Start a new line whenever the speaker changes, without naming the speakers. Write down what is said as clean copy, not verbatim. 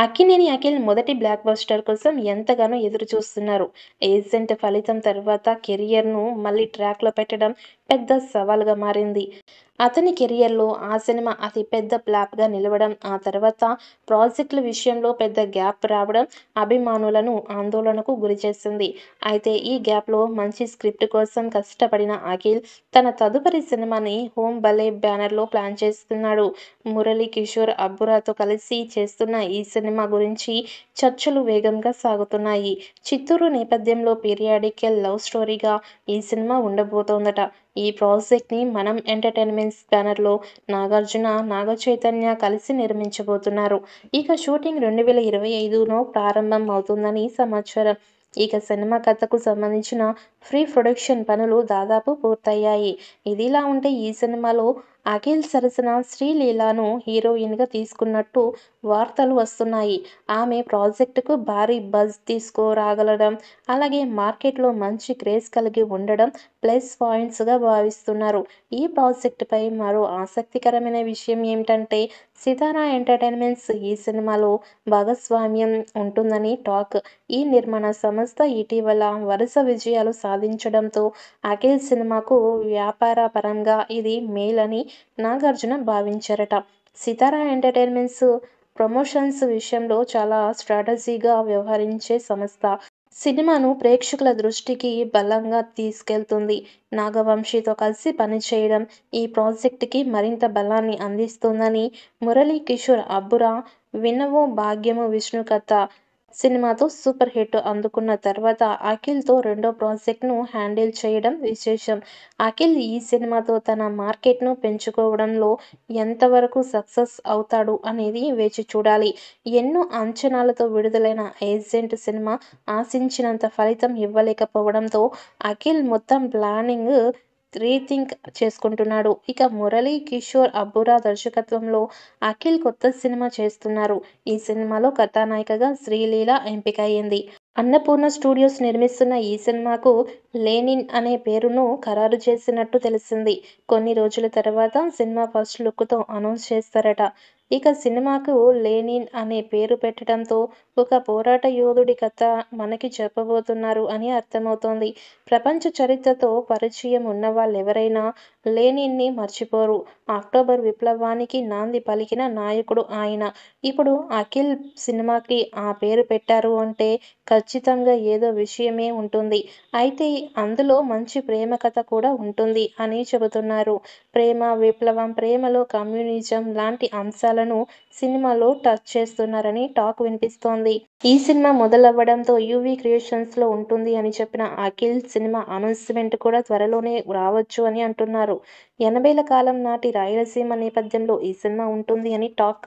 'అక్కినేని అఖిల్' మొదటి block buster కోసం ఎంతగానో ఎదురుచూస్తున్నారు. 'ఏజెంట్' ఫలితం తర్వాత కెరియర్‌ను మళ్లీ ట్రాక్‌లో పెట్టడం పెద్ద సవాల్‌గా మారింది. అతని కెరియర్‌లో ఆ సినిమా అతి పెద్ద ఫ్లాప్‌గా నిలవడం, ఆ తర్వాత ప్రాజెక్టుల విషయంలో పెద్ద గ్యాప్ రావడం అభిమానులను ఆందోళనకు గురిచేసింది. అయితే ఈ గ్యాప్‌లో మంచి స్క్రిప్ట్ కోసం కష్టపడిన అఖిల్ తన తదుపరి సినిమాని 'హోమ్ భలే' బ్యానర్‌లో ప్లాన్ చేస్తున్నాడు. మురళీ కిషోర్ అబ్బురాతో కలిసి చేస్తున్న ఈ సినిమా గురించి చర్చలు వేగంగా సాగుతున్నాయి. చిత్తూరు నేపథ్యంలో పీరియాడికల్ లవ్ స్టోరీగా ఈ సినిమా ఉండబోతోందట. ఈ ప్రాజెక్ట్‌ని మనం ఎంటర్‌టైన్‌మెంట్స్ బ్యానర్‌లో నాగార్జున, నాగచైతన్య కలిసి నిర్మించబోతున్నారు. ఇక షూటింగ్ 2025లో ప్రారంభం అవుతుందని సమాచారం. ఇక సినిమా కథకు సంబంధించిన ప్రీ ప్రొడక్షన్ పనులు దాదాపు పూర్తయ్యాయి. ఇదిలా ఉంటే ఈ సినిమాలో అఖిల్ సరసన శ్రీలీలను హీరోయిన్‌గా తీసుకున్నట్టు వార్తలు వస్తున్నాయి. ఆమె ప్రాజెక్టుకు భారీ బజ్ తీసుకురాగలడం, అలాగే మార్కెట్‌లో మంచి క్రేజ్ కలిగి ఉండడం ప్లస్ పాయింట్స్‌గా భావిస్తున్నారు. ఈ ప్రాజెక్టుపై మరో ఆసక్తికరమైన విషయం ఏమిటంటే, సితార ఎంటర్‌టైన్‌మెంట్స్ ఈ సినిమాలో భాగస్వామ్యం ఉంటుందని టాక్. ఈ నిర్మాణ సంస్థ ఇటీవల వరుస విజయాలు సాధించడంతో అఖిల్ సినిమాకు వ్యాపార పరంగా ఇది మేలని నాగార్జున భావించారట. సితార ఎంటర్‌టైన్‌మెంట్స్ ప్రమోషన్స్ విషయంలో చాలా స్ట్రాటజీగా వ్యవహరించే సంస్థ. సినిమాను ప్రేక్షకుల దృష్టికి బలంగా తీసుకెళ్తుంది. నాగవంశితో కలిసి పనిచేయడం ఈ ప్రాజెక్ట్‌కి మరింత బలాన్ని అందిస్తుందని మురళీ కిషోర్ అబ్బురా 'వినవో భాగ్యము విష్ణు కథ' సినిమాతో సూపర్ హిట్ అందుకున్న తర్వాత అఖిల్‌తో రెండో ప్రాజెక్ట్‌ను హ్యాండిల్ చేయడం విశేషం. అఖిల్ ఈ సినిమాతో తన మార్కెట్‌ను పెంచుకోవడంలో ఎంతవరకు సక్సెస్ అవుతాడు అనేది వేచి చూడాలి. ఎన్నో అంచనాలతో విడుదలైన 'ఏజెంట్' సినిమా ఆశించినంత ఫలితం ఇవ్వలేకపోవడంతో అఖిల్ మొత్తం ప్లానింగ్ రీథింక్ చేసుకుంటున్నాడు. ఇక మురళీ కిషోర్ అబ్బురా దర్శకత్వంలో అఖిల్ కొత్త సినిమా చేస్తున్నారు. ఈ సినిమాలో కథానాయికగా శ్రీలీల ఎంపికయ్యింది. అన్నపూర్ణ స్టూడియోస్ నిర్మిస్తున్న ఈ సినిమాకు 'లెనిన్' అనే పేరును ఖరారు చేసినట్టు తెలిసింది. కొన్ని రోజుల తర్వాత సినిమా ఫస్ట్ లుక్‌తో అనౌన్స్ చేస్తారట. ఇక సినిమాకు 'లెనిన్' అనే పేరు పెట్టడంతో ఒక పోరాట యోధుడి కథ మనకి చెప్పబోతున్నారు అని అర్థమవుతోంది. ప్రపంచ చరిత్రతో పరిచయం ఉన్నవాళ్లెవరైనా లెనిన్‌ని మర్చిపోరు. అక్టోబర్ విప్లవానికి నాంది పలికిన నాయకుడు ఆయన. ఇప్పుడు అఖిల్ సినిమాకి ఆ పేరు పెట్టారు అంటే ఖచ్చితంగా ఏదో విషయమే ఉంటుంది. అయితే అందులో మంచి ప్రేమ కథ కూడా ఉంటుంది అని చెబుతున్నారు. ప్రేమ, విప్లవం, ప్రేమలో కమ్యూనిజం లాంటి అంశాలను సినిమాలో టచ్ చేస్తున్నారని టాక్ వినిపిస్తోంది. ఈ సినిమా మొదలవ్వడంతో యూవీ క్రియేషన్స్‌లో ఉంటుంది అని చెప్పిన అఖిల్ సినిమా అనౌన్స్‌మెంట్ కూడా త్వరలోనే రావచ్చు అని అంటున్నారు. 80ల కాలం నాటి రాయలసీమ నేపథ్యంలో ఈ సినిమా ఉంటుంది అని టాక్.